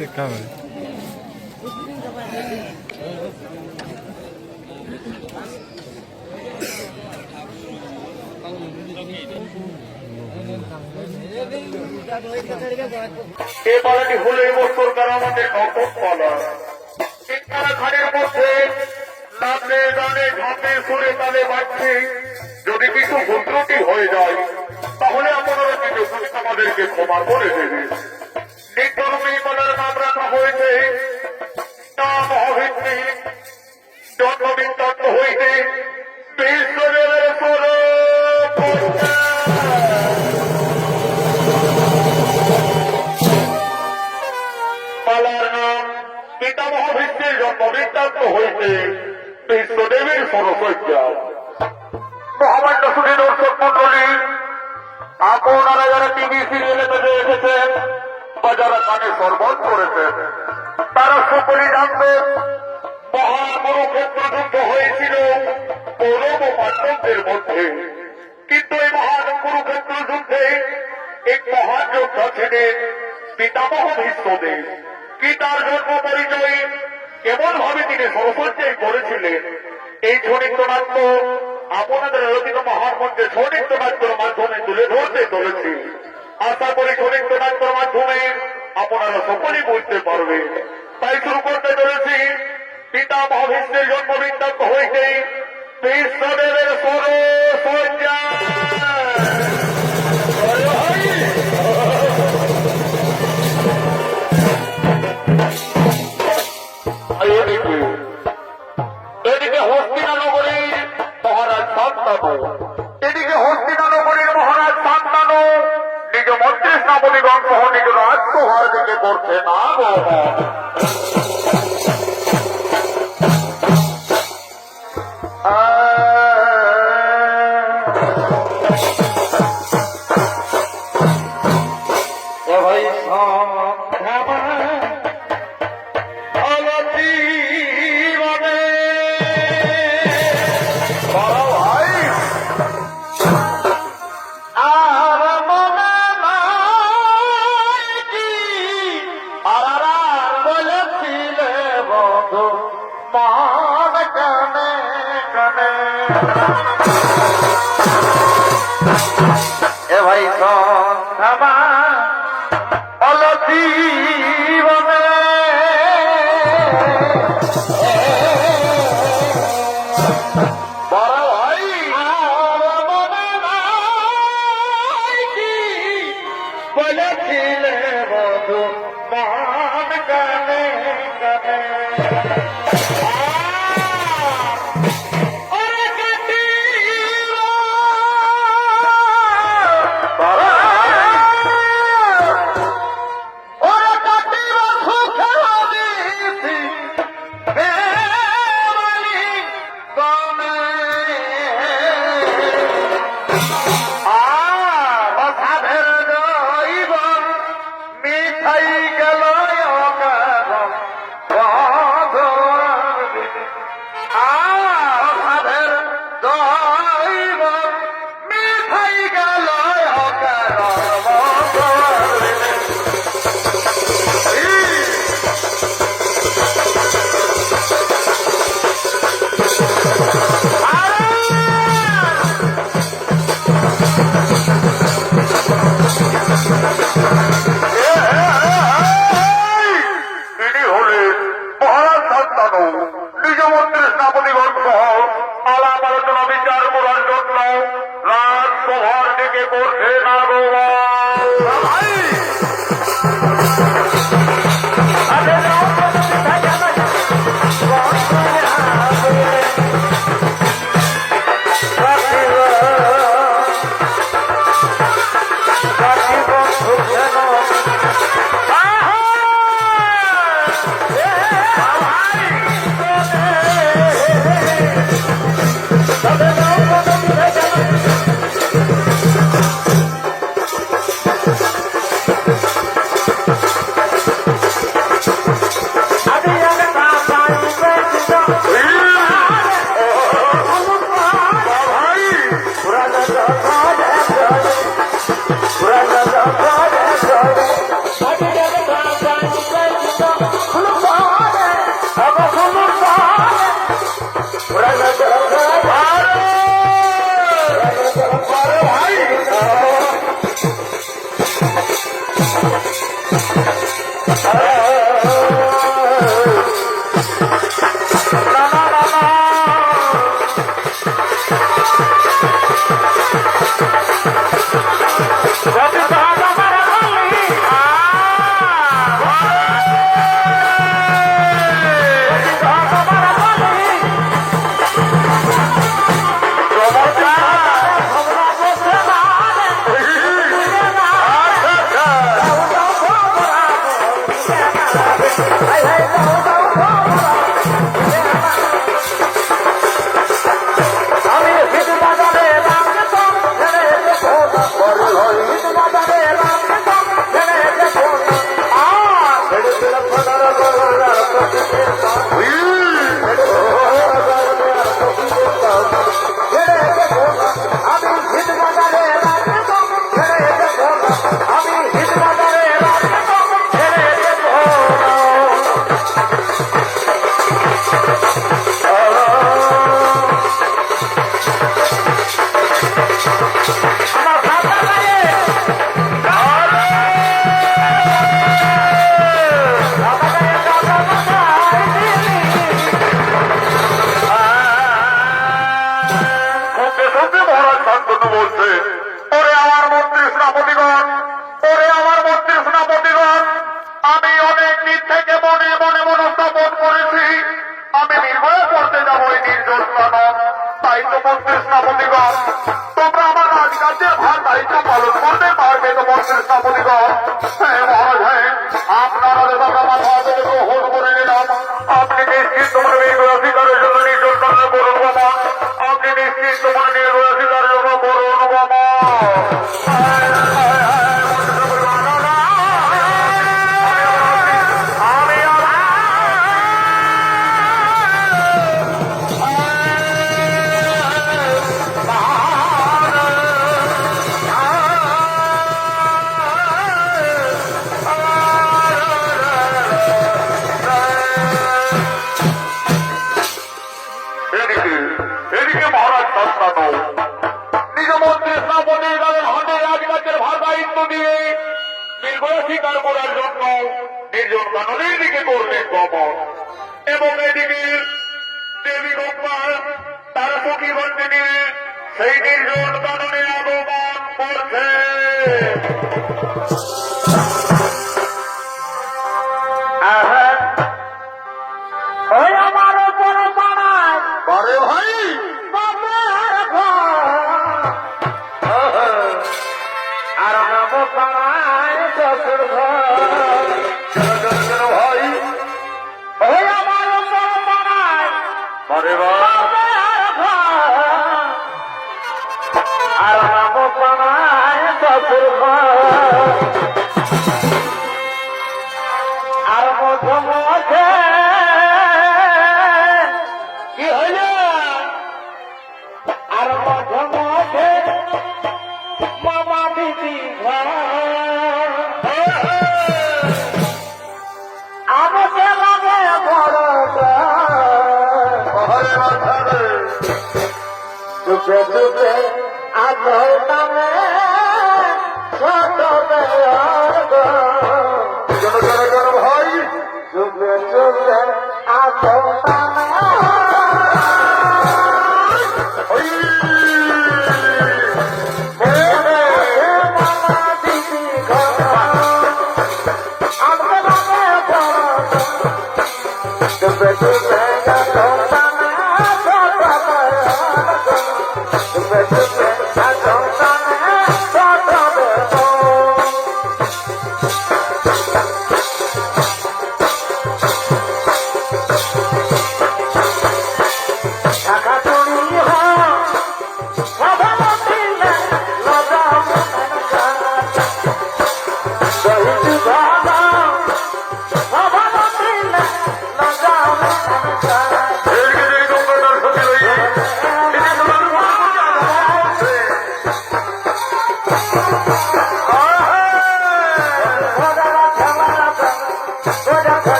দেখা হয়। এ পালাটি হলো এবছর আমাদের নতুন পালা। শিক্ষার ঘাটের মধ্যে নাচে গানে ঝাঁপে সুরে তালে বাড়ছে। যদি কিছু ভুল হয়ে যায় তাহলে আপনারা কিছু আমাদেরকে ক্ষমা করে দেবে। নিত্যরূপী পালার নাম রাখা হয়েছে নাম অভিত্তি জন্মবৃত্তান্ত হইতে বিশ্বদেবের পালার নাম পিতামহ ভিত্তির জন্মবৃত্তান্ত হইতে বিশ্বদেবীর সরসজ্জা। মহামান্য সুধী দর্শক মন্ডলী, আপনারা যারা টিভি সিরিয়ালে বেঁধে এসেছেন বা যারা কানে সরবত করেছেন তারা সকলেই জানবেন মহাকুরুক্ষেত্র যুদ্ধ হয়েছিল কৌরব ও পাণ্ডবদের মধ্যে। কিন্তু এই মহান কুরুক্ষেত্র যুদ্ধে এক মহান যোদ্ধা ছিলেন পিতামহ ভীষ্মদেব। কি তার জন্ম পরিচয়, কেমন ভাবে তিনি সরসজ্জায় করেছিলেন, এই ছড়িত নাট্য আপনাদের রচিত মহান মঞ্চে ছড়িত নাট্যের মাধ্যমে তুলে ধরতে চলেছি। আশা করি ছড়িত নাট্যের মাধ্যমে আপনারা সকলেই বুঝতে পারবেন। তাই শুরু করতে চলেছি পিতামহ ভীষ্মের জন্ম বৃত্তান্ত হইতে বিশ্বদেবের সরসজ্জা। এদিকে হস্তিনানগরীর মহারাজ শান্তানু, এদিকে হস্তিনানগরীর মহারাজ শান্তানু নিজ মন্ত্রী স্থাপতিগণ সহ নিজ রাজসভার দিকে করছে না এ ভাই সন্ধ্যা অলতি বলেছিলে বধু মান কানে কানে নিজ মন্ত্রী স্থাপতিগণ সহ আলাপ আলোচনা বিচার করার জন্য রাজসভার দিকে করছে না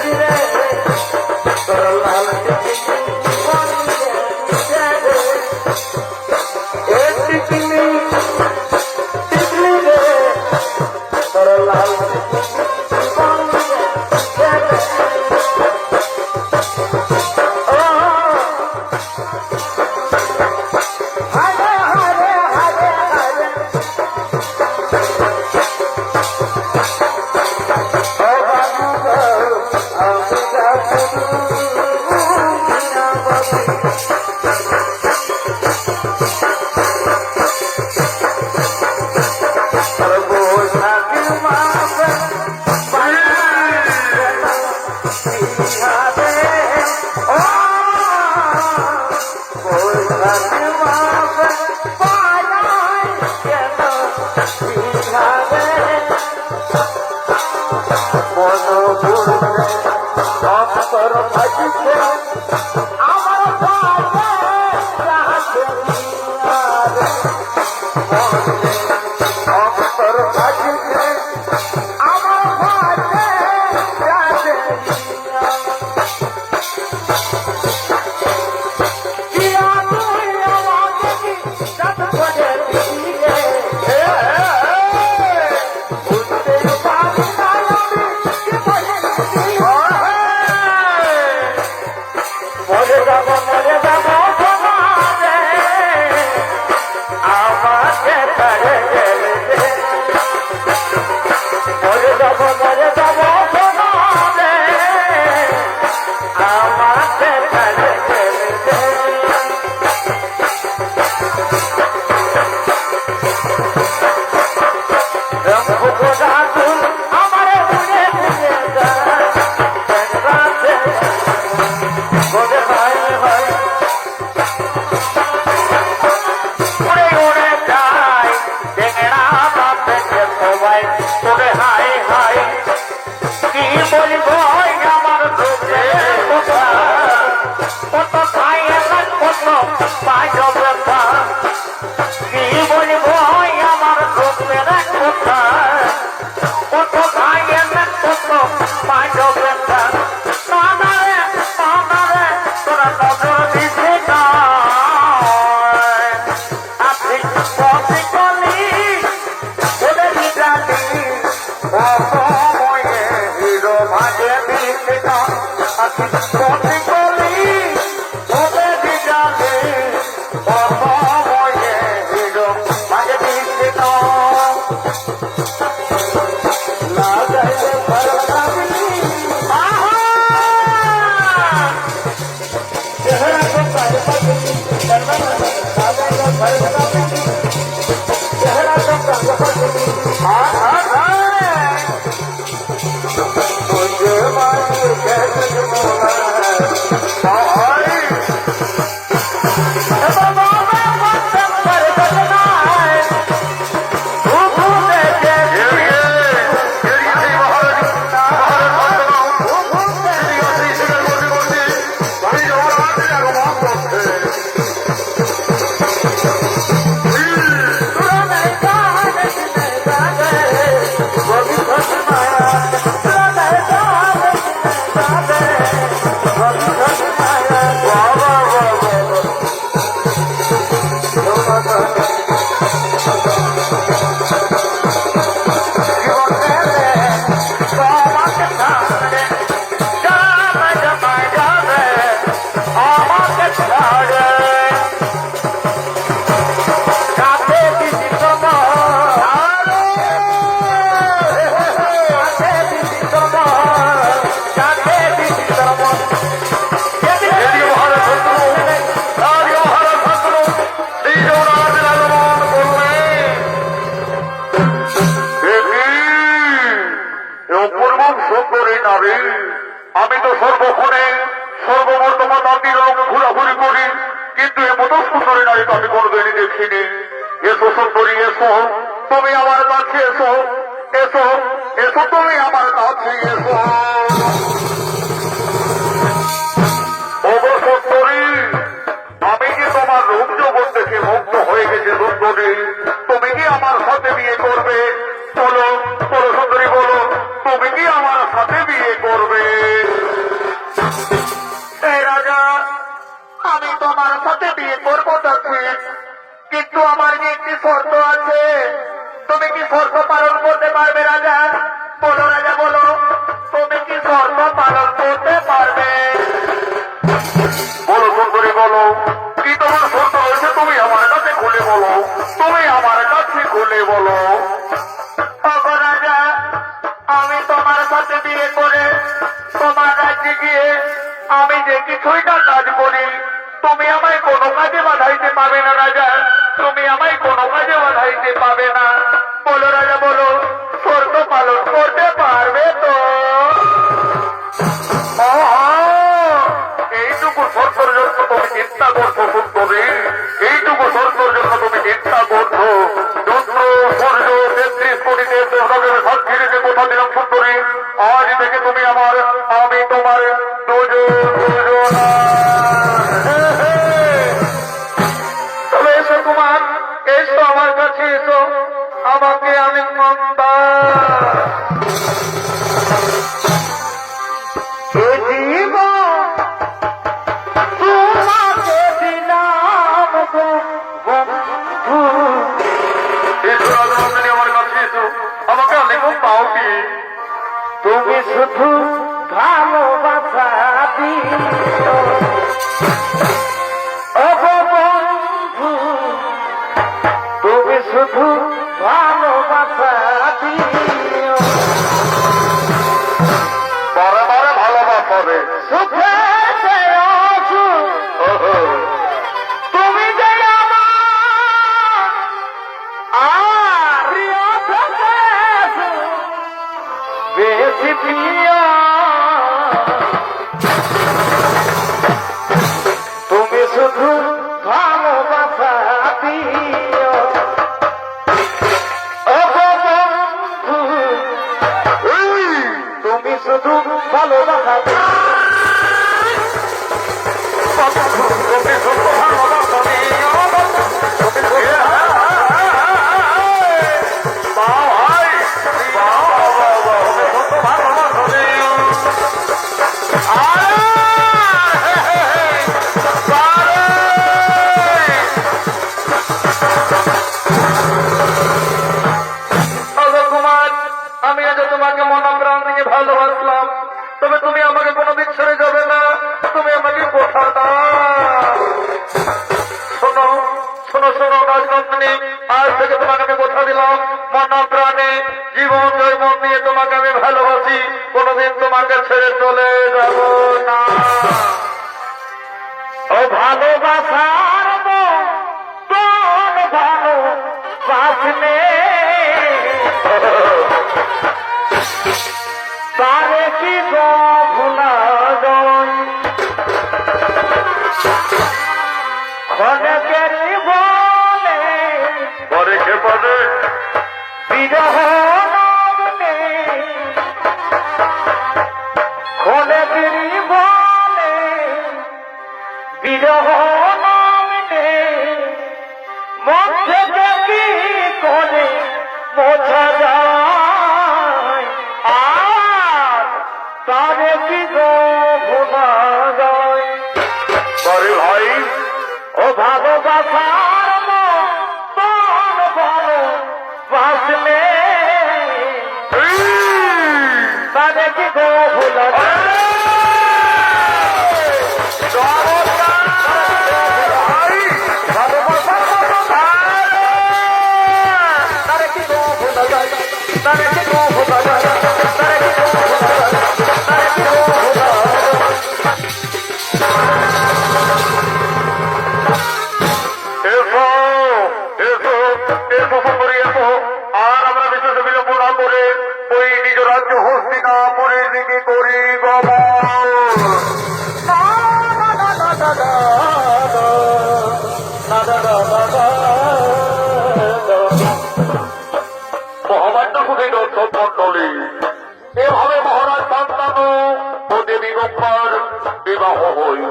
Hey, অন্তর ভাজিছে আমার ভাবে রাখে রে অন্তর ভাজিছে আমার ভাবে রাখে দিয়া তুই আমাকে কি সাথ করে দিয়ে বুঝতে পারি না আমি কি বলে মরে যাব তোমারে আমাকে ছেড়ে গেলে মরে যাব তোমারে আমাকে ছেড়ে গেলে আমারে উড়ে উড়ে যায় উড়ে উড়ে যায় টেংরা বাপেকে সবাই উড়ে হাই হাই কি বলবো আমার রূপে কত খাই এখন কত পাই ব্যথা কি বলবো আমার রূপের কথা কত খাই এখন কত পাই ব্যথা তোরা নজর দিতে না আপনি পথে কলি ওদের জানি অসময়ে হিরো ভাগে দিতে না আপনি পথে কলি ওদের জানি অসময়ে হিরো ভাগে দিতে না না যাইলে ভালো লাগি আমি তো সর্বক্ষণে সর্ববর্তমান নাতির লোকে ঘোরাঘুরি করি কিন্তু এমন সুন্দরী নারী তো আমি কোনোদিনই দেখিনি এসো সুন্দরী এসো তুমি আমার কাছে এসো এসো এসো তুমি আমার কাছে এসো সুন্দরী আমি কি তোমার রূপ জগৎ দেখে মুগ্ধ হয়ে গেছে সুন্দরী তুমি কি আমার সাথে বিয়ে করবে বলো বলো সুন্দরী বলো তুমি কি আমার সাথে বিয়ে করবে রাজা আমি তোমার সাথে বিয়ে করবো কিন্তু আমার যে একটি শর্ত আছে তুমি কি শর্ত পালন করতে পারবে রাজা বলো রাজা বলো তুমি কি শর্ত পালন করতে পারবে বলো সুন্দরী বলো কি তোমার শর্ত রয়েছে তুমি আমার কাছে খুলে বলো তুমি আমার কাছে খুলে বলো রাজা আমি তোমার সাথে বিয়ে করে তোমার রাজ্যে গিয়ে আমি যে কিছুই না কাজ করি তুমি আমায় কোনো কাজে বাধাইতে পাবে না রাজা তুমি আমায় কোনো কাজে বাধাইতে পাবে না বলো রাজা বলো শর্ত পালন করতে পারবে তো এইটুকু শর্তের জন্য তুমি চিন্তা করছো সুন্দরী এইটুকু শর্তের জন্য তুমি চিন্তা করছো চন্দ্র সূর্য 33 কোটি দেব সাক্ষী রেখে কথা দিলাম সুন্দরী আজ থেকে তুমি আমার হবে। সুখে সে অসুখ ওহো, তুমি যে আমার আর প্রিয় থেকে বেশি প্রিয় তুমি শুধু ভালোবাসা দিও ও গো বন্ধু এই, তুমি শুধু ভালোবাসা দিও তুমি শুধু ভালোবাসা দিও। তুমি শুধু বাহ ভাই, বাহ, বাহ, বাহ, তুমি শুধু ভালোবাসা দিও। কুমার আমি আজ তোমাকে মন প্রাণ থেকে ভালোবাসলাম তবে তুমি আমাকে কোনোদিন ছেড়ে যাবে না তুমি আমাকে কথা দাও শোনো শোনো শোনো রাজনন্দিনী আজ থেকে তোমাকে আমি কথা দিলাম মন প্রাণে জীবন জৈবন দিয়ে তোমাকে আমি ভালোবাসি কোনোদিন তোমাকে ছেড়ে চলে যাব না ও ভালোবাসার মন ভালো বাসলে তারে কি গো ভুলা যায় খনকেরি বলে পরে কে পাবে? বিরহ নামে খনকেরি বলে বিরহ নামে মন থেকে কি করে বোঝা যায় আর তারে কি গো ভোলা যায় পরে ভাই, ও ভালোবাসার মন ভালো বাসলে তারে কি গো ভোলা যায় ভালোবাসার মতো তারে কি গো ভোলা যায় তারে কি গো ভোলা যায় তারে কি গো ভোলা যায় তারে কি গো ভোলা যায় এসো, এসো, এসো সুন্দরী এসো। আর আমরা বিশেষ বিলম্ব না করে ওই নিজ রাজ্য হস্তিনাপুরের দিকে করি গমন। মহামান্য সুধী দর্শক মন্ডলী, এভাবে মহারাজ শান্তানু ও দেবী গঙ্গার বিবাহ হই।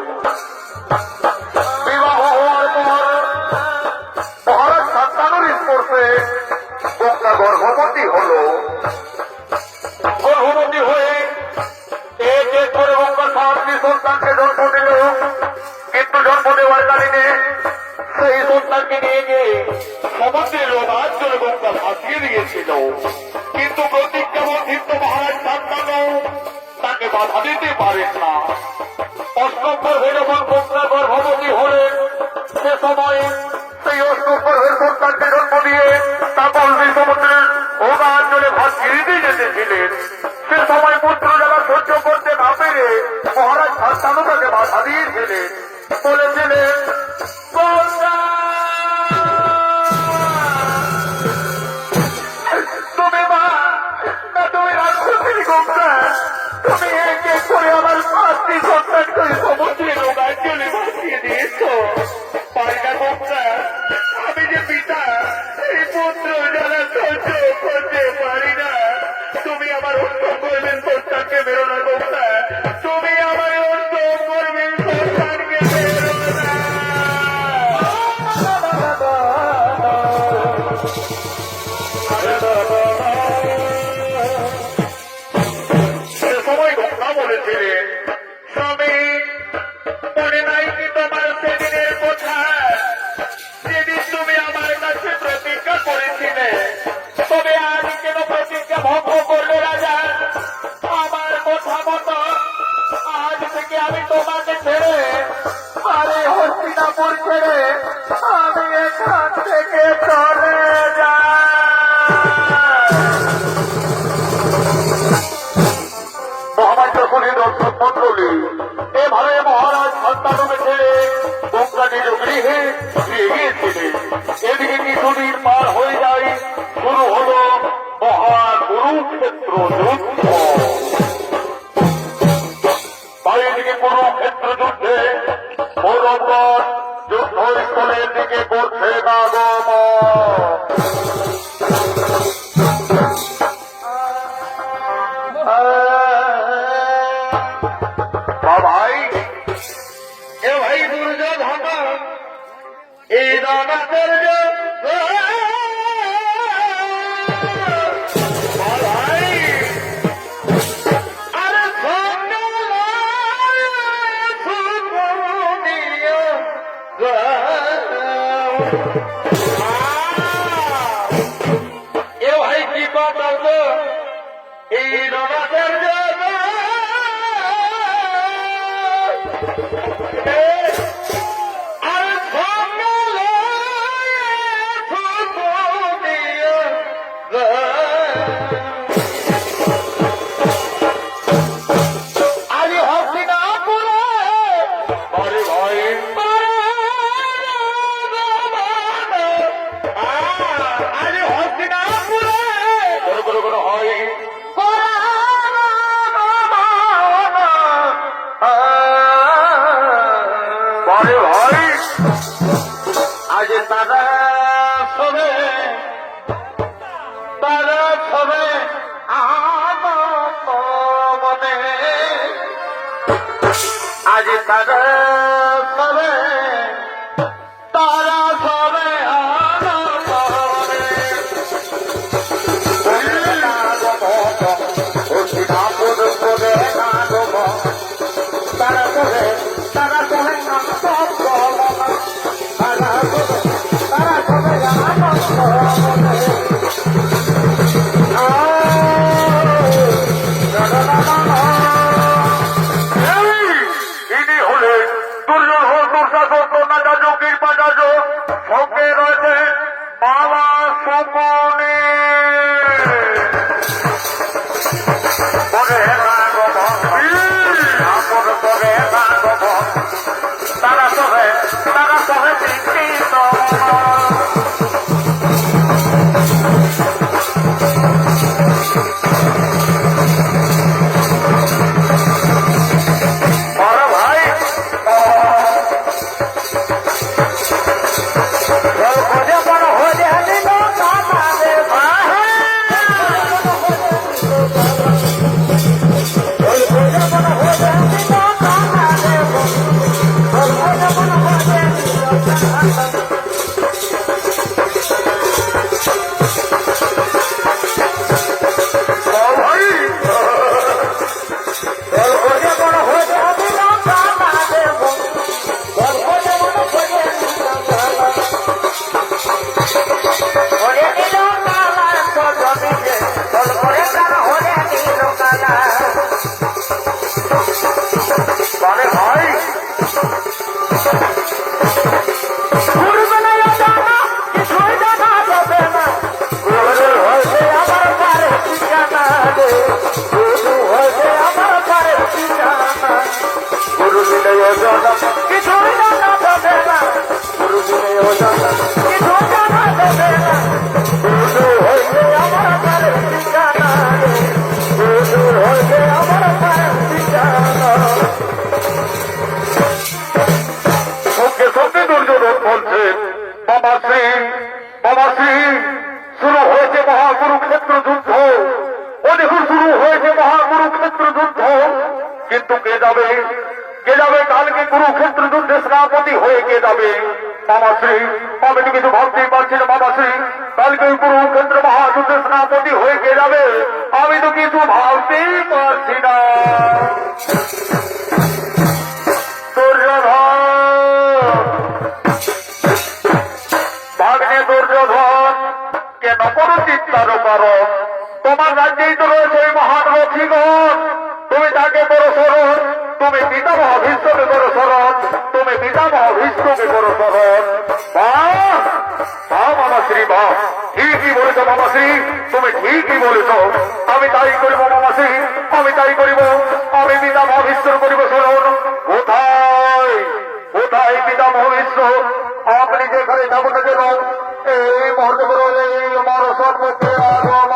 বিবাহ হওয়ার পর মহারাজ শান্তানুর স্পর্শে গঙ্গা গর্ভবতী হল। গর্ভবতী হয়ে এক এক করে গঙ্গা সাতটি সন্তানকে জন্ম দিল। কিন্তু জন্ম দেওয়ার কারণে সেই সন্তানকে নিয়ে গিয়ে সমুদ্রে রোমাঞ্চলে গঙ্গা ভাসিয়ে দিয়েছিল। কিন্তু প্রতিজ্ঞাবন্ধিত মহারাজ শান্তানু তাকে বাধা দিতে পারেন না। অষ্টম গর্ভে যখন গঙ্গা গর্ভবতী হলেন সে সময় সেই অষ্টম গর্ভের সন্তানকে জন্ম দিয়ে তাপল সমুদ্রের রোমাঞ্চলে ভাসিয়ে দিয়ে যেতেছিলেন। সে সময় পুত্র যারা সহ্য করতে না পেরে মহারাজ শান্তানু তাকে বাধা দিয়েছিলেন। বলেছিলেন গঙ্গা তুমি মা না তুমি রাক্ষসী গঙ্গা তুমি এক এক করে আমার পাঁচটি সন্তানকে সমুদ্রে রোমাঞ্চলে ভাসিয়ে দিয়েছ। পারি না গঙ্গা আমি যে পিতা এই পুত্র যারা সহ্য করতে পারি না। তুমি আমার অন্তর করবেন সন্তানকে বেরো না গঙ্গা তুমি আমার অন্তর করবেন সন্তানকে বেরো না। সে সময় গঙ্গা বলেছিলেন স্বামী মনে নাই কি তোমার সেদিনের কথা যেদিন তুমি আমার কাছে প্রতিজ্ঞা করেছিলে। তবে আজ কেন প্রতিজ্ঞা ভঙ্গ করলে রাজা? আমার কথা মতো আজ থেকে আমি তোমাকে ছেড়ে আরে হস্তিনাপুর ছেড়ে আমি এখান থেকে চলে যাই। মহামান্য সুধীর দর্শক মন্ডলী, এভাবে মহারাজ সন্তানকে ছেড়ে গঙ্গা নিজ গৃহে ফিরে গিয়েছিলেন। এদিকে কিছুদিন পার হয়ে যায়, শুরু হলো মহাকুরুক্ষেত্র যুদ্ধ। বাইরেদিকে কুরুক্ষেত্র যুদ্ধে কৌরবগণ যুদ্ধস্থলের দিকে করছে আগমন। ভাই এ ভাই দুর্যোধন এই দানাতের ভাই আরে এ ভাই কি কথা তো এই দানাতের আজ তারা সবে মনে আজ তারা সবে সঙ্গে রয়েছে বাবা সুমনে তারা সবে চিন্তিত শুরু হয়েছে মহাকুরুক্ষেত্র যুদ্ধ। ও দেখুন শুরু হয়েছে মহাকুরুক্ষেত্র যুদ্ধ, কিন্তু কে যাবে কালকে কুরুক্ষেত্র যুদ্ধে সেনাপতি হয়ে কে যাবে? মামাশ্রী, আমি তো কিছু ভাবতেই পারছি না মামাশ্রী, কালকে কুরুক্ষেত্র মহাযুদ্ধে সেনাপতি হয়ে কে যাবে? আমি তো কিছু ভাবতেই পারছি না। ভাগ্নে দুর্যোধন, কেন করো চিন্তার কারণ? তোমার রাজ্যেই তো রয়েছে ওই মহান রথিগণ, তুমি তাকে করো স্মরণ, তুমি পিতামহ ভীষ্মকে করো স্মরণ, তুমি পিতামহ ভীষ্মকে করো স্মরণ। মামাশ্রী বাহ, ঠিকই বলেছ মামাশ্রী, তুমি ঠিকই বলেছ। আমি তাই করিব মামাশ্রী, আমি তাই করিব। আমি পিতামহ করে যাবো না যেন এই মুহূর্তে করে এই আমার সর্বকে আগমন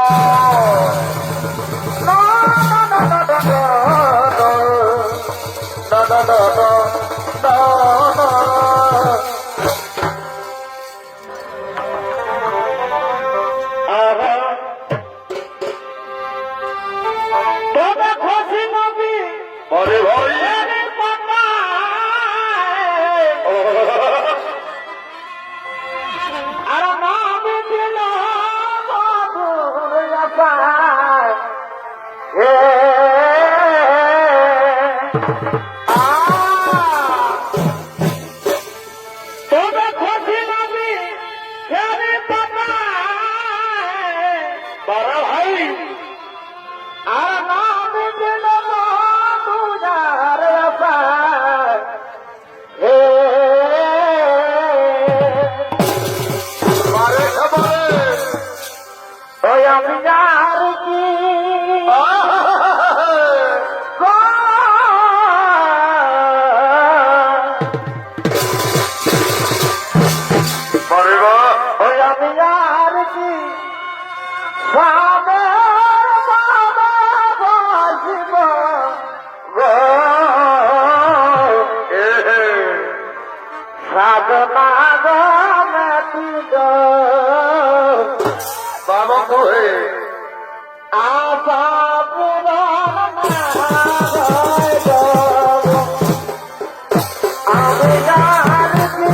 না না না না না না না না আহা তবে খুশি নবী আরে ভাই আর নামি দিল তবে খুশি নবী ফেরে বারা ভাই আর নামি দিল তুজার মারে খবরে ওই আমি যার কি বারে বা ওই আমি যার কি সাদের বাবা বাসিব গো সাধনা গো মেটিদ বাবা কোহে আশা পূরণ আমি যার কি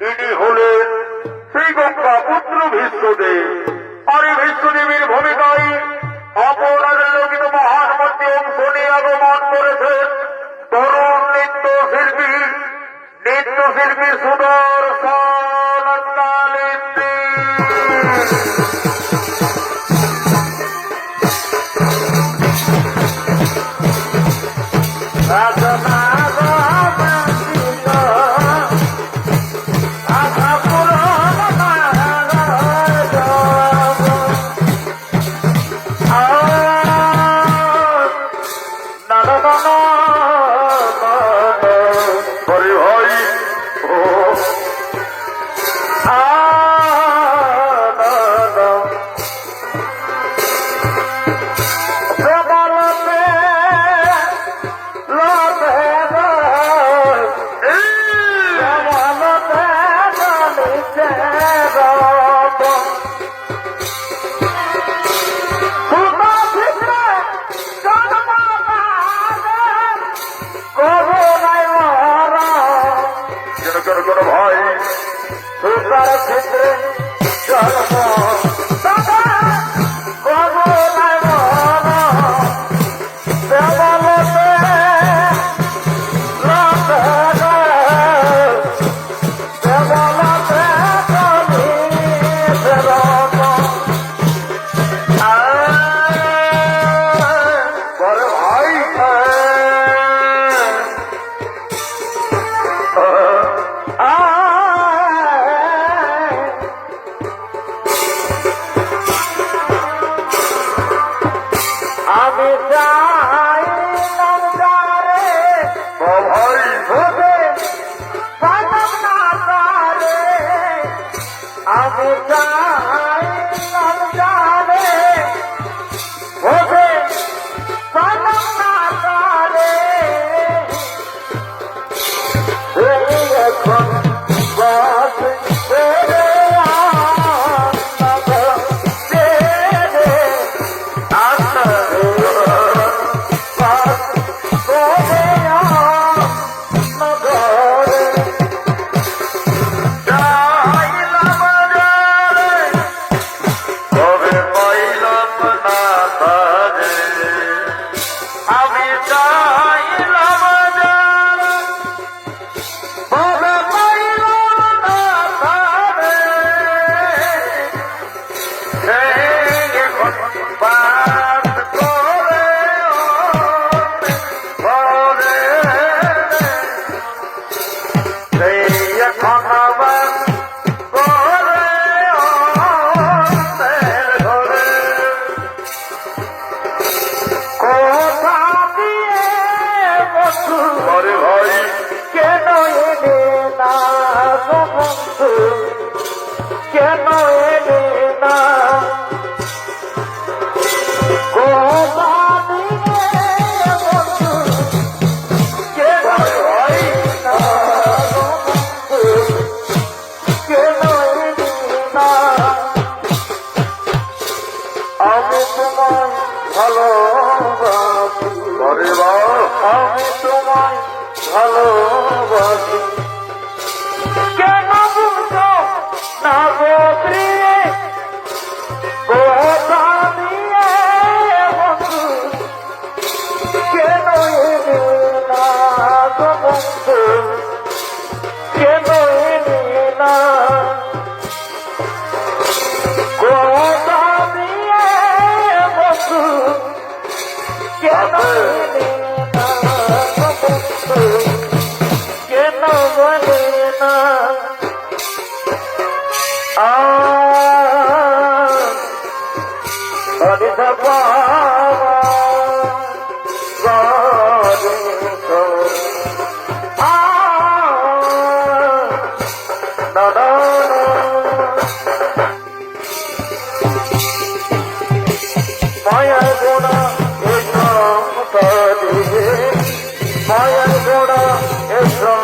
ইনি হলেন শ্রী গঙ্গা পুত্র ভীষ্মদেব আর এই ভীষ্মদেবের ভূমিকায় আপনাদের লোকিত মহান মধ্যে অংশ নিয়ে আগমন করেছেন তরুণ নৃত্যশিল্পী সুদর্শন কালিন্দী। আরে ভাই ও কেন ভাই সুন্দর ক্ষেত্রে জন্ম দাদা কবু নাই মন দেবলতে লতে দেবলতে কলি দেবত বড় ভাই আমি চাই নমদারে ও ভাই হবে সাদম না তারে আমি চাই নমদারে হবে সাদম না তারে এই এখন বাস রে তবে পাইলাম না তারে আমি চাইলাম বলে পাইল না তারে বাস করে ঘরে সেই এখন গো বন্ধু কেন এলে না আমি তোমায় ভালোবাসি আরে বাহ, আমি তোমায় ভালোবাসি কেন বুঝো না গো প্রিয়ে কথা দিয়ে বন্ধু কেন এলে না গো বন্ধু কেন এলে না কথা দিয়ে বন্ধু কেন এলে না গো বন্ধু কেন বলে না হরে বাবা মায়া গোড়া এসম মায়া গোড়া এসম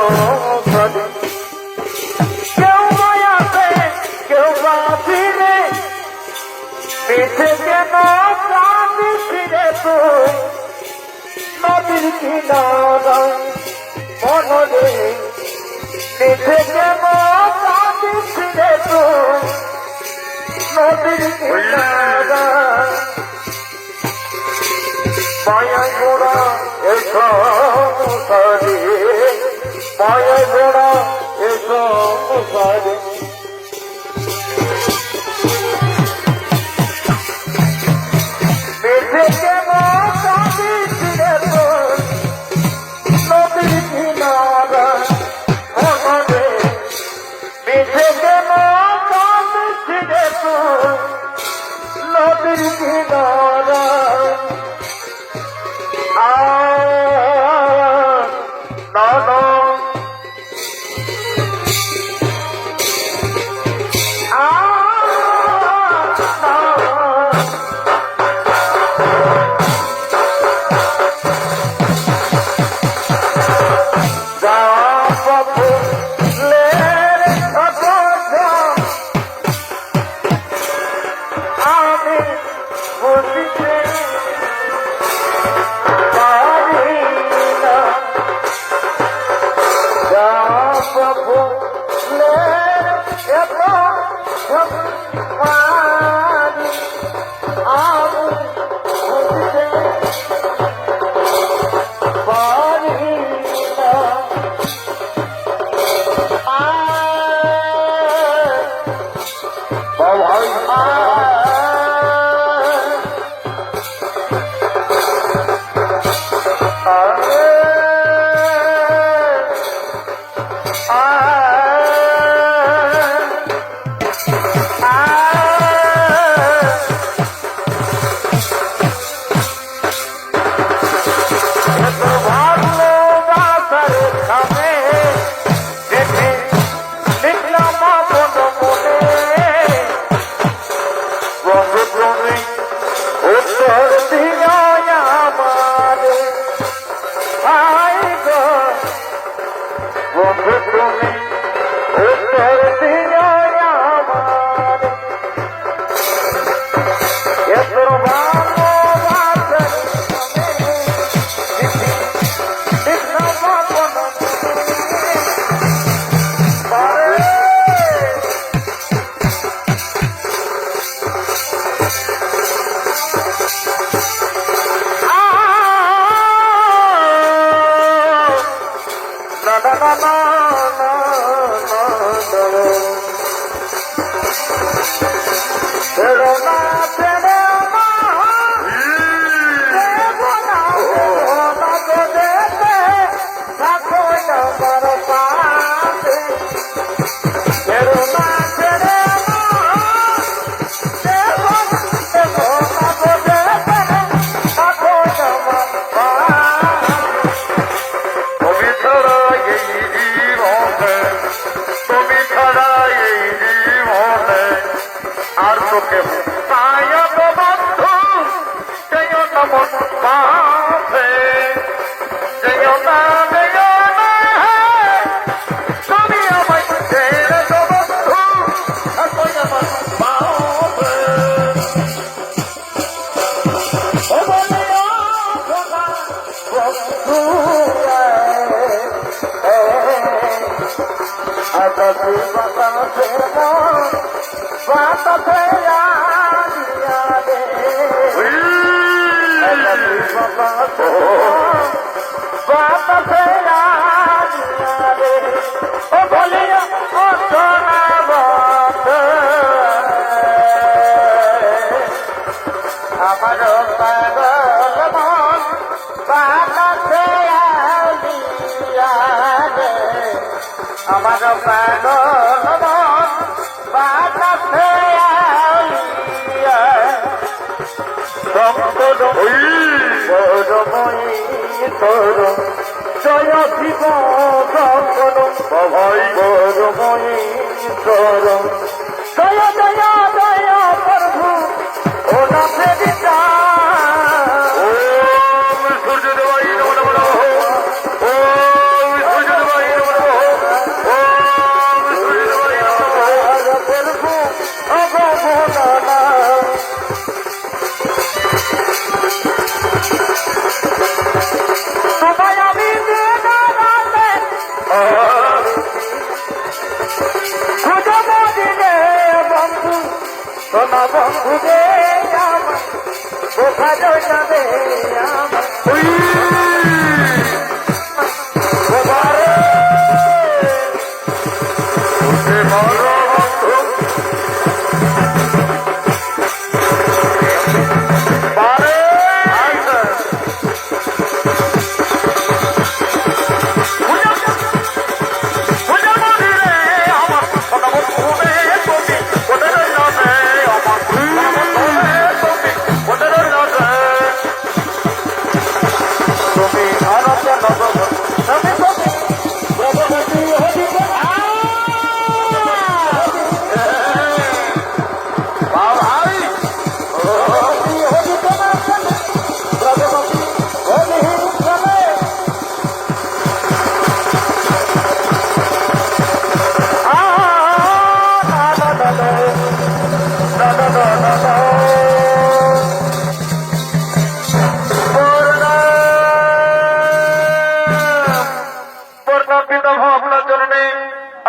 কেউ মায়াতে কেউ বাঁচিলে মিঠে কেন কাঁদিস রে তুই নদীর কিনারায় মনরে মিঠে কেন কাঁদিস রে তুই নদীর কিনারায় মায়া গোড়া এসম সারে মায়া গোড়া এসম সারে মিঠে কেন কাঁদিস রে তুই নদীর কিনারায় মনরে মিঠে কেন কাঁদিস রে তুই নদীর কিনারায় no, no. তুমি বন্ধু আকাশে বাতাসে বাতাসে আলিয়া রে বাতাসে বাতাসে আলিয়া রে ও বলিয়া ও সোনা বন্ধ আমার পাগল মন বাতাসে আলিয়া রে আমার পাগল মন বাতাসে আলিয়া বড়ময়ী তোর জয় শিব সকল ভাই বড়ময়ী তোর জয় জয় জয় প্রভু ও না ফেরিতা সূর্যদেবাই নমো নমঃ ওম সূর্যদেবাই নমো নমঃ ওম সূর্যদেবাই নমো নমঃ প্রভু অবমাননা তোমায় আমি দিনে খুঁজে দিলে বন্ধু সোনা বন্ধু রে আমার কোথায় যাবে আমার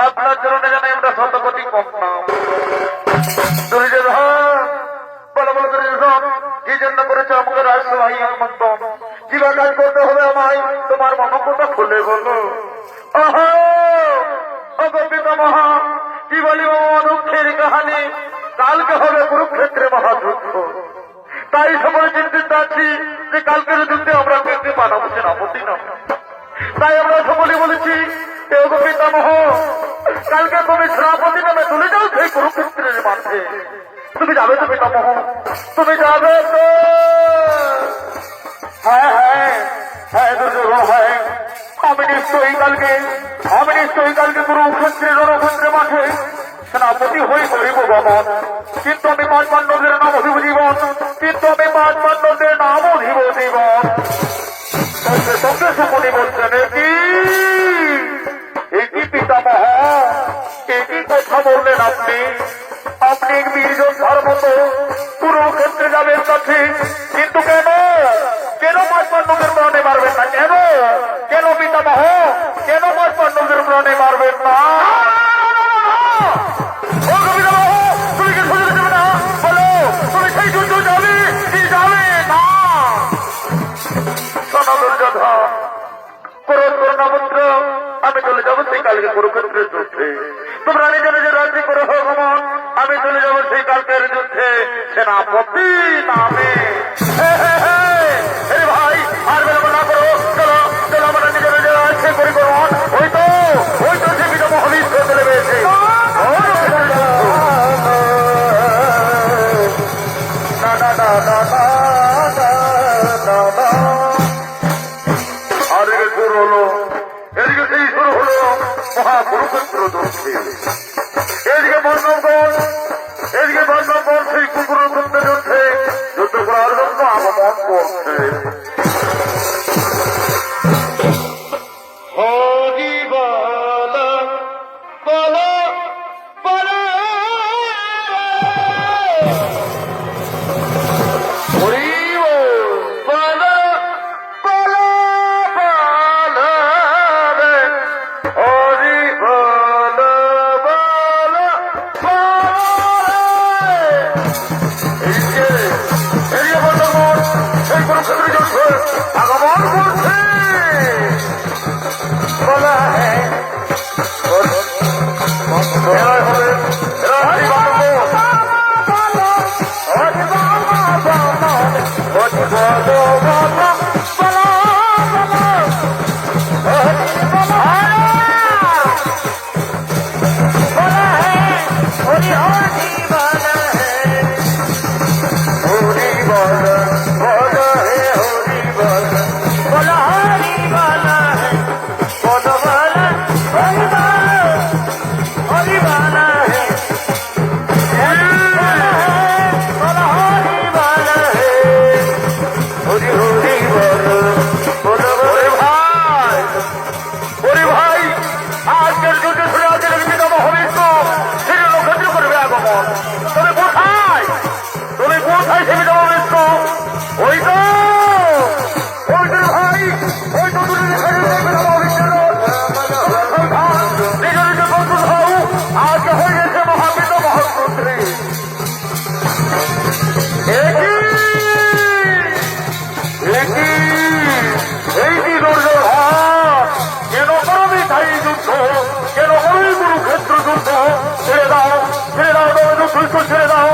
আপনার চরণে জানাই আমরা শতকোটি প্রণাম। দুর্যোধন বলো বলো দুর্যোধন কি জন্য করেছো আমাকে রাজসভাই আমন্ত্রণ? কি বা কাজ করতে হবে আমায়? তোমার মনোকথা খুলে বলো। ওহো পিতামহ, কি বলিব দুঃখের কাহানি। কালকে হবে কুরুক্ষেত্রে মহাযুদ্ধ, তাই সকলে চিন্তিত আছি যে কালকের যুদ্ধে আমরা কিন্তু মানব সেনাপতি না। তাই আমরা সকলে বলেছি পিতামহ, কালকে তুমি সেনাপতি নামে চলে যাও সেই কুরুক্ষেত্রের মাঠে। তুমি যাবে তো পিতামহ? তুমি যাবে তো? হ্যাঁ হ্যাঁ হ্যাঁ দুর্যোধন, হ্যাঁ আমি নিশ্চয়ই কালকে কুরুক্ষেত্রের রণক্ষেত্রের মাঠে সেনাপতি হয়ে করিব গমন। কিন্তু আমি পাঁচ পাণ্ডবদের নাম অধিব জীবন, সঙ্গে সকলে বলছেন কি পিতামহ, একই কথা বললেন আপনি? আপনি বীর যোদ্ধার মতো কুরুক্ষেত্রে যাবেন কাছে, কিন্তু কেন পাঁচ পাণ্ডবের প্রাণে মারবেন না? কেন পিতামহ, কেন পাঁচ পাণ্ডবের প্রাণে মারবেন না? তুমি কি শুনতে দেবে না? বলো, তুমি সেই যুদ্ধ যাবে কি যাবে না? শোনো দুর্যোধন, ক্রোধ করো না পুত্র, আমি চলে যাবো সেই কালকে কুরুক্ষেত্রের যুদ্ধে। তোমরা নিজে নিজে রাজ্যে করে হোক আমার, আমি চলে যাবো সেই কালকের যুদ্ধে সেনাপতি নামে। ভাই আর বেলা না করো, চলো চলো আমরা নিজে নিজে রাজ্যে পরিকরণ। ওই তো সে বিধ মহাবিশ্ব চলে পেয়েছে। আর এদিকে শুরু হলো, এদিকে সেই শুরু হলো মহাকুরুক্ষেত্র যুদ্ধে। এদিকে বন্ধবগণ সেই কুরুক্ষেত্র যুদ্ধে যুদ্ধ করার জন্য আগমন করছে। হরি বল বল বল, হরি বল বল বল। बोलो हरि वाला है बोलो वाला हरि वाला है बोलो हरि वाला है हरि हरि बोलो बोलो बोले भाई আজকের যুদ্ধে শুনে আছে দেখবি তো মহাবিশ্ব সেটা নক্ষত্র করবে আগমন তুমি কোথায় সেবিত মহাবিশ্ব ওই তো রে ভাই ওই তো দূরে দেখা যাবে মহাবিশ্বের নিজ নিজ বন্ধু হও আজকে হয়ে গেছে মহাবিদ মহাপুত্রী এই কি দুর্যোগ কেন করবি তাই যুদ্ধ কেন করবি কুরুক্ষেত্র যুদ্ধ ছেড়ে দাও যুদ্ধ ছেড়ে দাও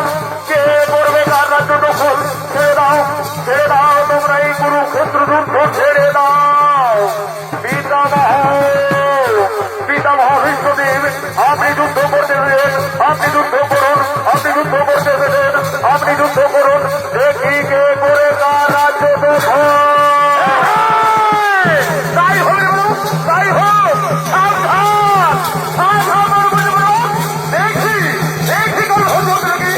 কে করবে কার রাজ্য দখল ছেড়ে দাও তোমরা এই কুরুক্ষেত্র যুদ্ধ ছেড়ে দাও পিতামহ বিশ্বদেব আপনি যুদ্ধ করতে দেন আপনি যুদ্ধ করুন দেখি কে করে কার রাজ্য দখল তাই হবে তাই হোক দেখি কোন হতো নাকি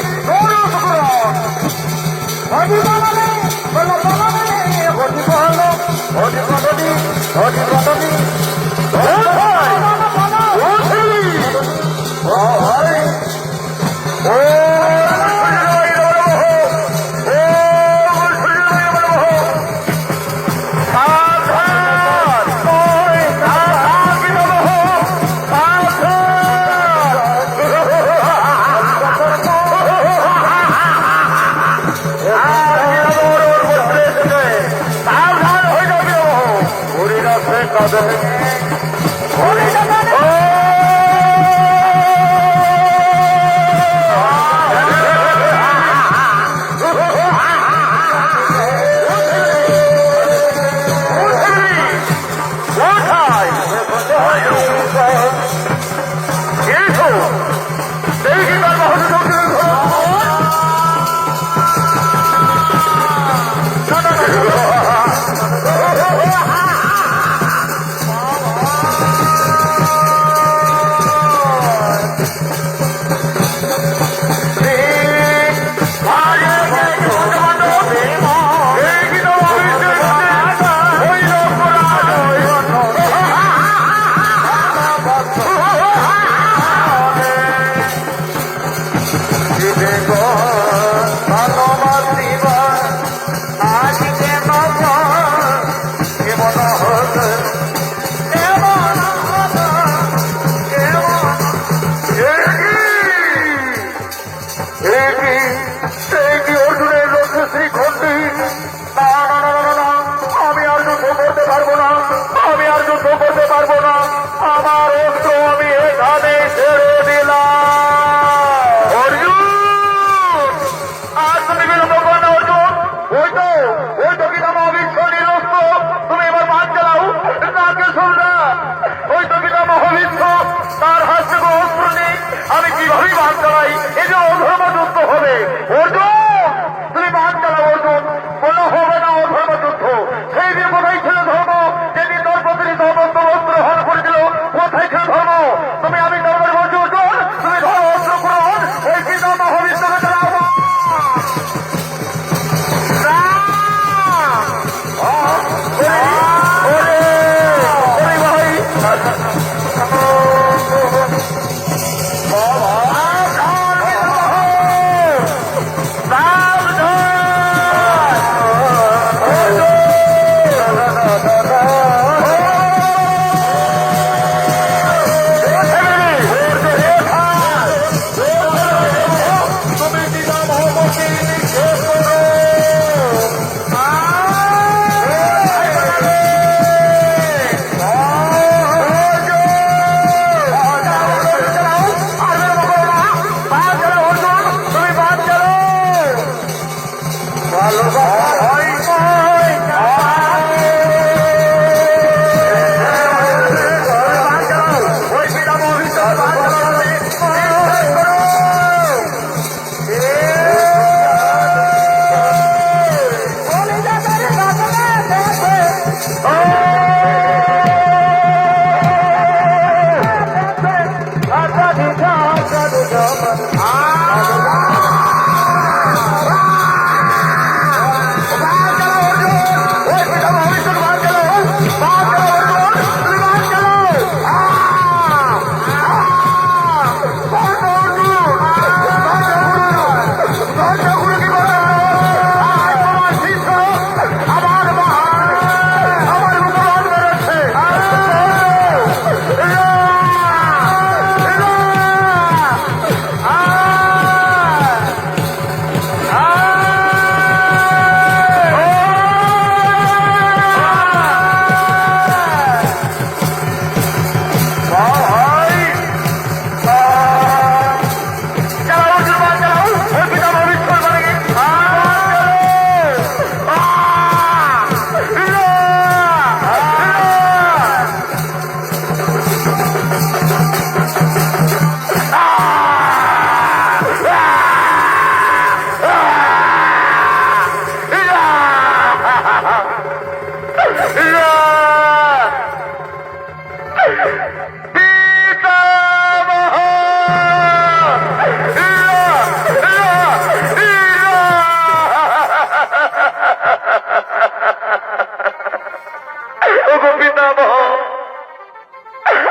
ওগো পিতামহ,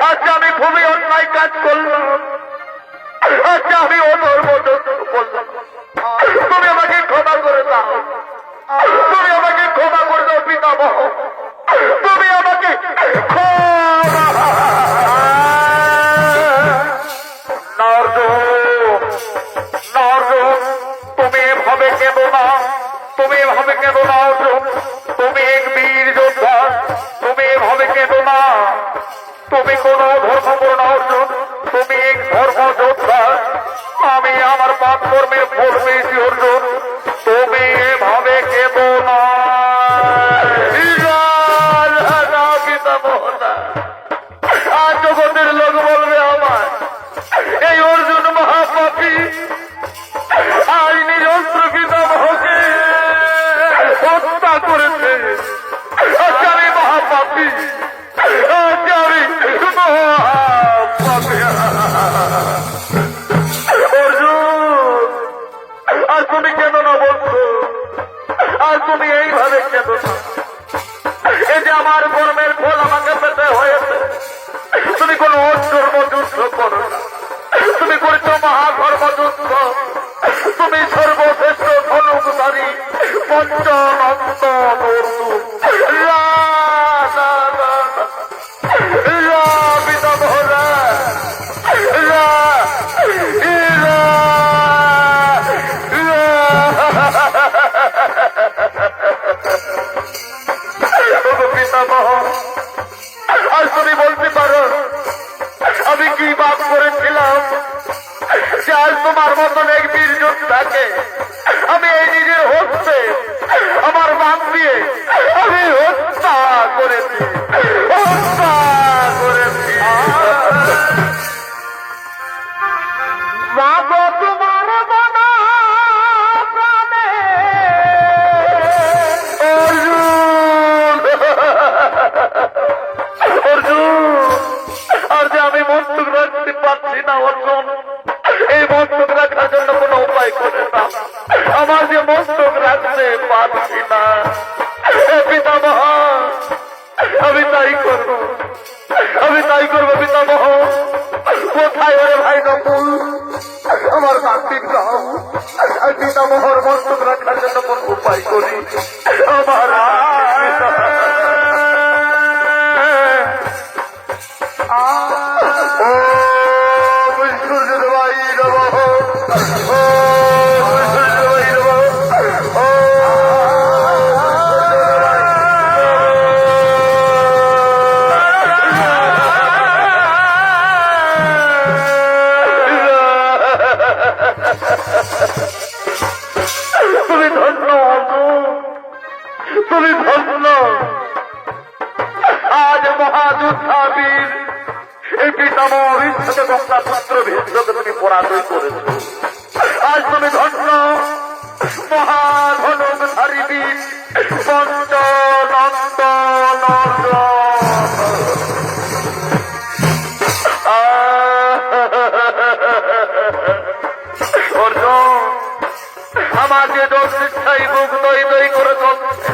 আচ্ছা আমি খুবই অন্যায় কাজ করলাম, আচ্ছা আমি অধর্ম করলাম, তুমি আমাকে ক্ষমা করে দাও, তুমি আমাকে ক্ষমা করে দাও পিতামহ, তুমি আমাকে তুমি এভাবে কেঁদো না, তুমি এভাবে কেঁদো না অর্জুন, তুমি এক বীর যোদ্ধা, তুমি এভাবে কেঁদো না, তুমি কোন ধর্ম করো না অর্জুন, তুমি এক ধর্ম যোদ্ধা, আমি আমার পাপ কর্মের ফল পেয়েছি অর্জুন, তুমি এভাবে কেঁদো না। আর জগতের লোক বলবে আমার এই অর্জুন মহাপাপী, আজ নিরস্ত্র পিতামহকে হত্যা করেছে, আজ আমি মহাপাপী, আজ আমি মহাপাপী। অর্জুন, আর তুমি কেন না বলছো, আর তুমি এইভাবে কেন না, এই যে আমার কর্মের ফল আমাকে পেতে হয়েছে, তুমি কোন ধর্ম যুদ্ধ করো না, তুমি করেছো মহাধর্ম যুদ্ধ, তুমি সর্বশ্রেষ্ঠ ধনুকধারী পঞ্চনন্দ অর্জুন। পিতামহরা পিতামহ, আর তুমি বলতে পারো আমি কি পাপ করেছিলাম যে আজ তোমার মতন এক বীর যোদ্ধাকে আমি এই নিজের হচ্ছে আমার বাপ দিয়ে আমি হত্যা করেছি, হত্যা করেছি। মা গো তোমার বনা প্রাণে অর্জুন, আর যে আমি মস্তক রাখতে পারছি না অর্জুন, এই মস্তক রাখার জন্য কোনো উপায় করে না, আমার যে মস্তক রাখতে পারছি না, পিতামহ আমি তাই করব, আমি তাই করবো পিতামহ। কোথায় ওরে ভাই নকুল, আমার কার্তিক রাও, আর পিতামহর মস্তক রাখার জন্য কোন উপায় করি, আমার তুমি ধন্য, তুমি ধন্য, আজ মহাযুদ্ধাবীর এই পিতামহ ভীষ্মকে গঙ্গা পুত্র ভীষ্মকে তুমি পরাজয় করেছ, আজ তুমি ধন্য মহাধনুধারী বীর পঞ্চনন্দ অর্জুন, আমার যে দোষ শিক্ষাই বুক দই দই করে চলছে,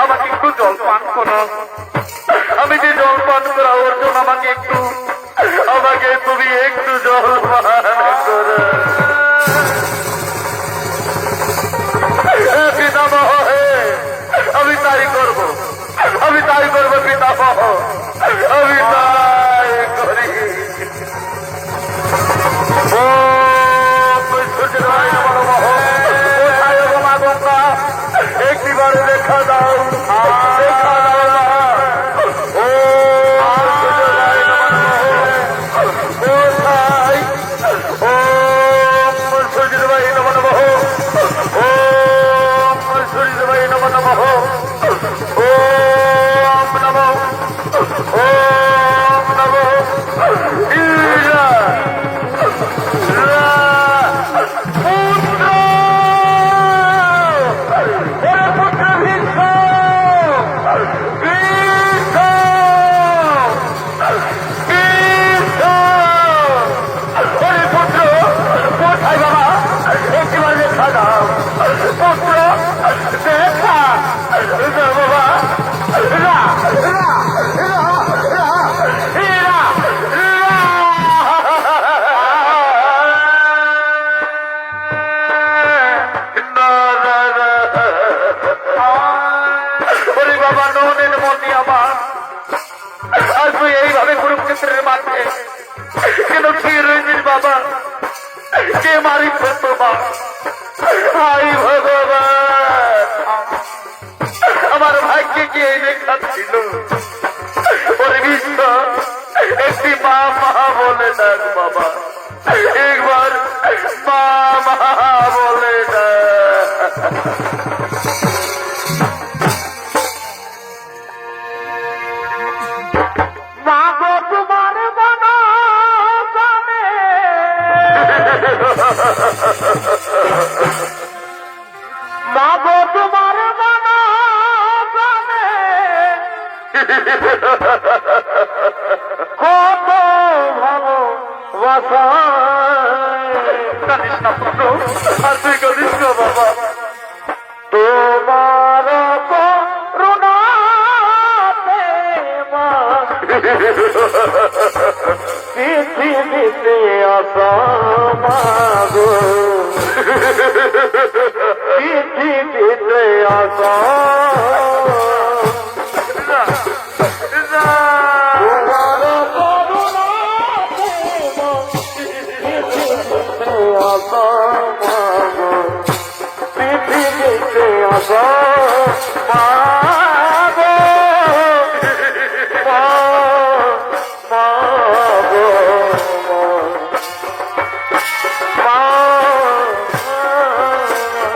আমাকে একটু জল পান করো, আমি যে জল পান করা অর্জুন, আমাকে তুমি একটু জল পান করো। পিতামহ হে, আমি তাই করবো, আমি তাই করবো পিতামহ, আমি তাই করি। একটিবারে দেখা দাও, দেখা দাও। ও ওরে বিশ্ব একটি মা মা বলে ডাক বাবা, একবার মা মা বলে ডাক। মা গো তোমার বানা জানে, মা গো তোমার বানা জানে, কত ভালো বাসা। কাঁদিস না পুত্র, আর তুই কাঁদিস না বাবা। তোমার করুণাতে মা পৃথিবীতে আসা মাগো, পৃথিবীতে আসা তোমার করুণাতে মা পৃথিবীতে আসা মাগো, পৃথিবীতে আসা মাগো, মাগো,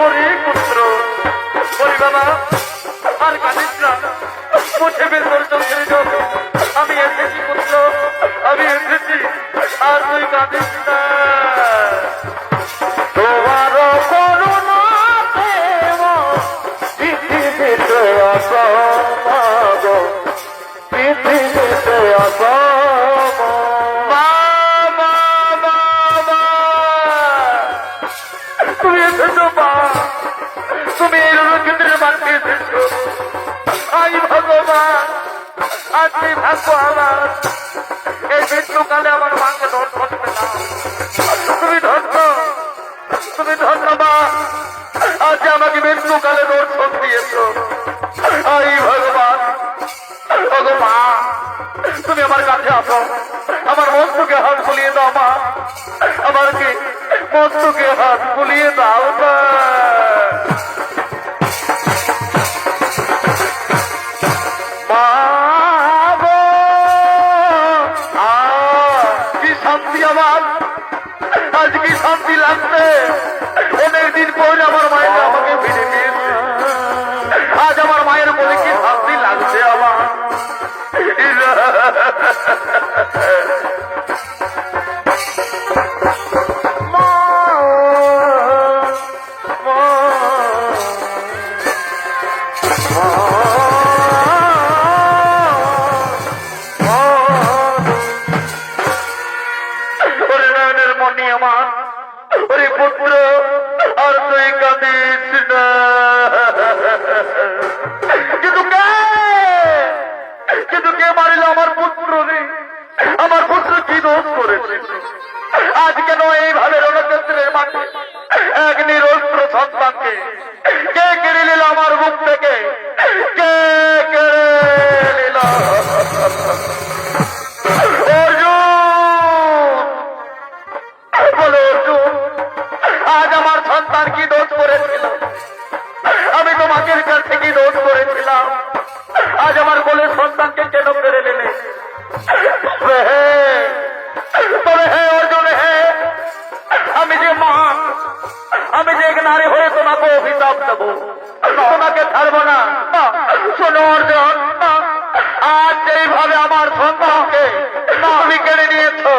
ওরে পুত্র, ওরে বাবা, আর কাঁদিস না, মুছে বের তোর চোখের জল। আমি এসেছি পুত্র, আমি এসেছি, আর তুই কাঁদিস না। তোমার করুণাতে মা পৃথিবীতে আসা মাগো, পৃথিবীতে আসা মা, মা, মা, মা। তুমি এসেছো মা, তুমি এই রণক্ষেত্রে মারতে এসেছো। আই ভগবান, আজকে ভাগ্য আমার, এই মৃত্যুকালে আমার মাকে দর্শন পেলাম। তুমি ধন্য, তুমি ধন্য মা, আজ আমাকে মৃত্যুকালে দর্শন দিয়েছো। আই ভগবান, ভগবান, তুমি আমার কাছে আসো, আমার মস্তকে হাত বুলিয়ে দাও মা, আমার কি মস্তকে হাত বুলিয়ে দাও না। মাগো, কি শান্তি আমার, আজ কি শান্তি লাগছে। অনেকদিন পরে আমার মায়ের আমাকে ফিরে দিয়েছে, আজ আমার মায়ের বলে কি শান্তি লাগছে আমার। মা, মা, ওরে নয়নের মনি আমার, ওরে পুত্র, আর তুই কাঁদিস না। কিন্তু কে মারিল আমার পুত্র রে? আমার পুত্র কি দোষ করেছে? আজ কেন এইভাবে রণক্ষেত্রের মাঠে এক নিরস্ত্র সন্তানকে কে কেড়ে নিল আমার বুক থেকে? কে কেড়ে নিল? বলো অর্জুন, আজ আমার সন্তান কি দোষ করেছিল? আমি তোমাকে কাছে কি দোষ করেছিলাম? আজ আমার কোলের সন্তানকে কেন কেড়ে নিলে? তবে হে অর্জুন, হে, আমি যে মা, আমি যে এক নারী হয়ে তোমাকে অভিশাপ দেব, তোমাকে ছাড়বো না। শোনো অর্জুন, আজ যেইভাবে আমার সন্তানকে তুমি কেড়ে নিয়েছো,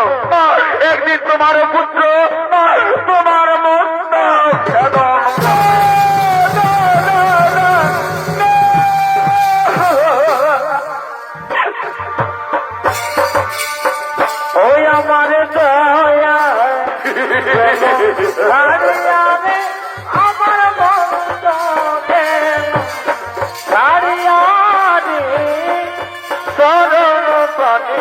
একদিন তোমার পুত্র তোমার ওই আমার দয়া হারিয়ারে আমার বন্ধে হারিয়ারে সরল পানি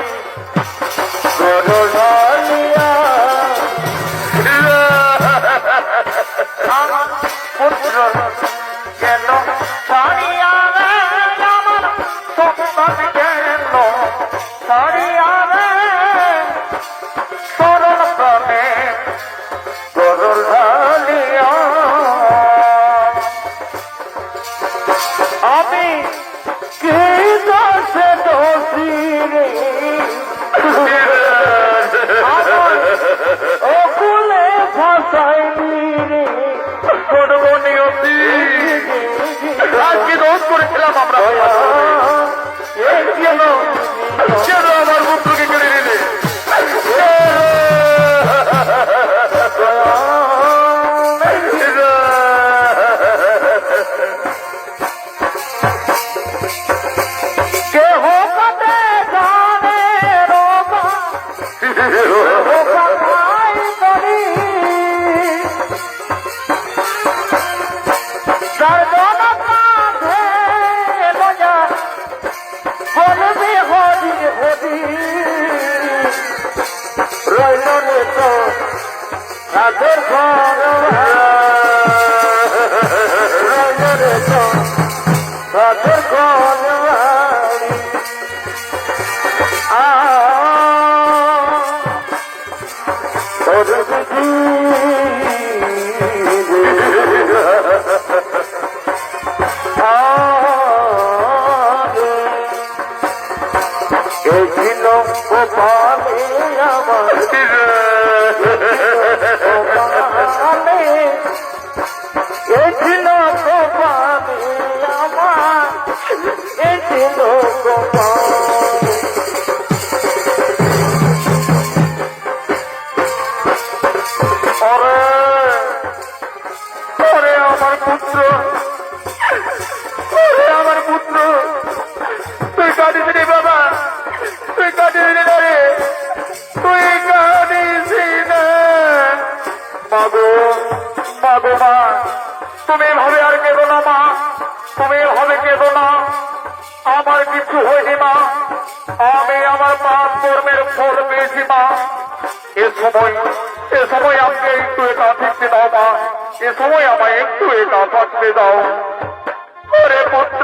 করলিয়া আমার পুত্র কেন ছাড়িয়ারে আমার সন্তান কেন ছাড়িয়ারে সরল প্রাণে সরল ঢালিয়া আমি কি দোষে কথাই করি বলবে হরি হরি রইল রে তো রাধের ঘর রইল রে তো রাধের ঘর এছিল গোপালে আমার গোপালে এছিল গোপালে আমার এছিল গোপালে ওরে ওরে আমার পুত্র, ওরে আমার পুত্র, তুই কাঁদিস রে বাবা, তুই কাঁদিস রে রে, তুই কাঁদিস না। মাগো মাগো মা, তুমি এভাবে আর কেঁদো না মা, তুমি এভাবে কেঁদো না। আমার কিছু হয়নি মা, আমি আমার পাপ কর্মের ফল পেয়েছি মা। এ সময় আমাকে একটু একা থাকতে দাও মা, এ সময় আমায় একটু একা থাকতে দাও। ওরে পুত্র,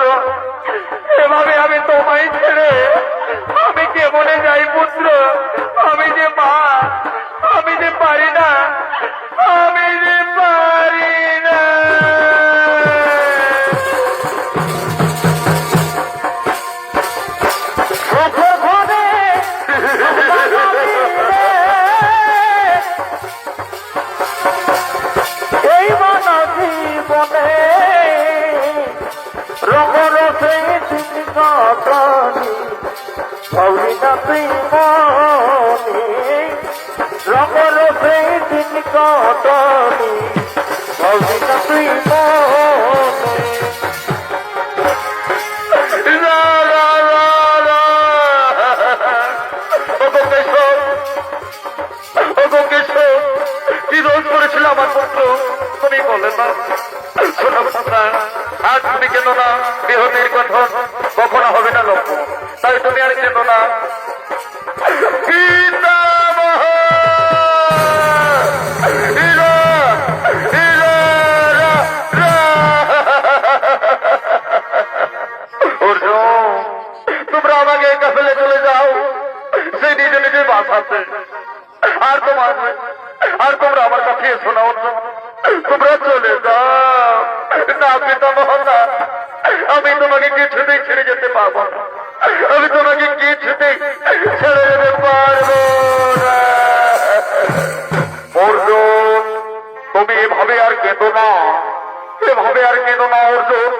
এভাবে আমি তোমায় ছেড়ে আমি কেমনে যাই পুত্র, আমি যে মা, আমি যে পারি না, আমি যে পারি না। এই মানব জীবনে রঙরসে দিন কাটানি ভাবলি না তুই মনে রঙরসে দিন কাটানি ভাবলি না তুই মনে রা, রা, রা, রা। ওগো কেশব, ওগো কেশব, কি দোষ করেছিল আমার পুত্র, তুমি বলে না। শোনো পুত্রা, আজ তুমি কেন না, বিহতির গঠন কখনো হবে না লক্ষ্য, তাই তুমি আর কেন না। পিতামহ! হীরা, হীরা, রা, রা। অর্জুন, তোমরা আমাকে একা ফেলে চলে যাও সেই নিজে নিজে বাঁচাতে, আর তোমরা আমার কাছে এসো না অর্জুন, তোমরা চলে যাও না। পিতামহ না, আমি তোমাকে কিছুতেই ছেড়ে যেতে পারবো না, আমি তোমাকে কিছুতেই ছেড়ে যেতে পারবো না। অর্জুন, তুমি এভাবে আর কেঁদো না, এভাবে আর কেঁদো না অর্জুন,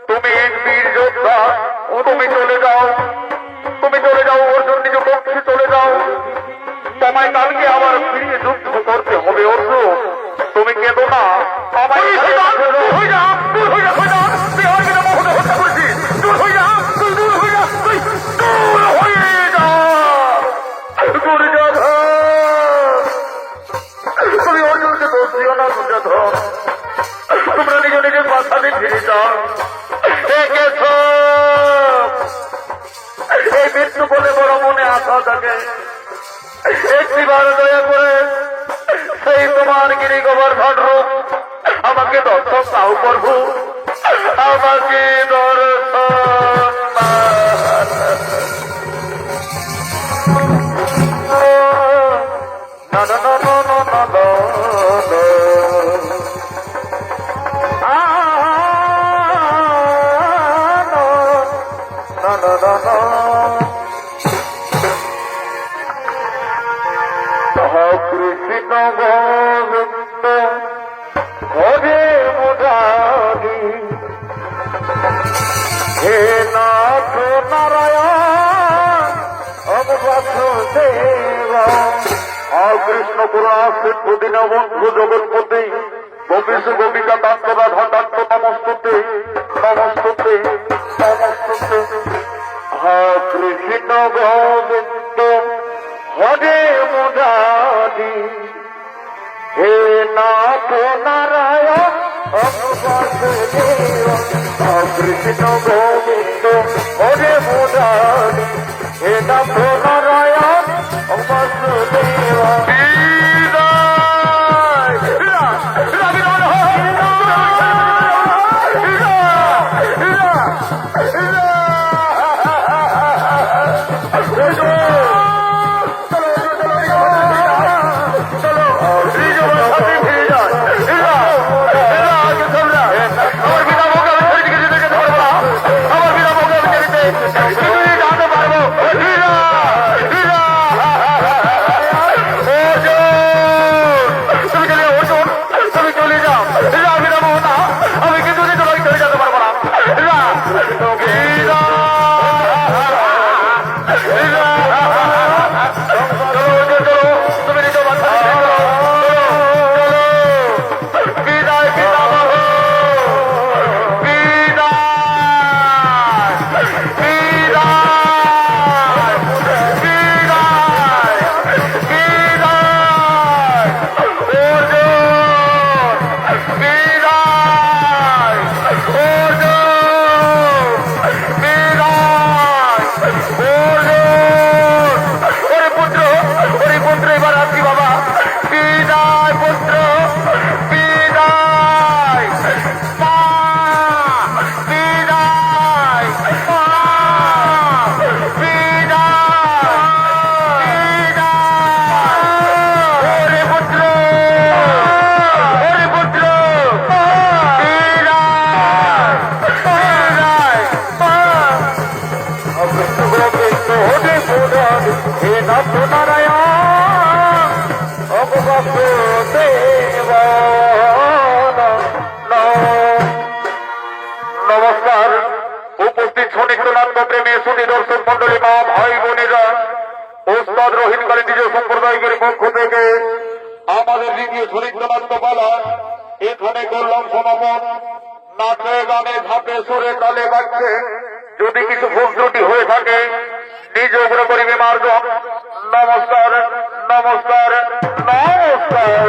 তুমি এক বীর যোদ্ধা, তুমি চলে যাও, তুমি চলে যাও অর্জুন, নিজ পক্ষে চলে যাও। তোমায় কালকে আবার ফিরিয়ে যুদ্ধ করতে হবে অর্জুন, তুমি কেঁদো না। আমায় তুমি অর্জুনকে দোষ দিও না দুর্যোধন, তোমরা নিজ নিজের বাসাতে ফিরে যাও। এই মৃত্যু বলে বড় মনে আশা থাকে, একটিবার দয়া করে সেই তোমার গিরি গোবর্ধন রূপ আমাকে দর্শন দাও প্রভু, আমাকে দর্শন না না না না না না না। কৃষ্ণ গোবিন্দ হরে মুরারি, হে নাথ নারায়ণ বাসুদেব। কৃষ্ণ পুরা সিদ্ধ দীন বন্ধু জগৎপতি গোপীশ গোপিকা দান্ত রাধা দান্ত নমস্তুতে নমস্তুতে নমস্তুতে। কৃষ্ণ গোবিন্দ হরে মুরারি। নারায়ণ বাসুদেব কৃষ্ণ গোবিন্দ ওরে মুরারি হে নাম নারায়ণ বাসুদেব নমস্কার উপস্থিত শনিক নাট্য প্রেমী সুধী দর্শক মন্ডলী মা ভাই বোনেরা ওস্তাদ রহিম কালী নিজ সম্প্রদায়ের পক্ষ থেকে আমাদের দ্বিতীয় শনিক নাট্য পালা এখানে করলাম সমাপন। নাচে গানে ঝাঁপে সুরে তালে বাজছে, যদি কিছু ভুল ত্রুটি হয়ে থাকে নিজ উপরে করিবে মার্জন। নমস্কার নমস্কার নমস্কার।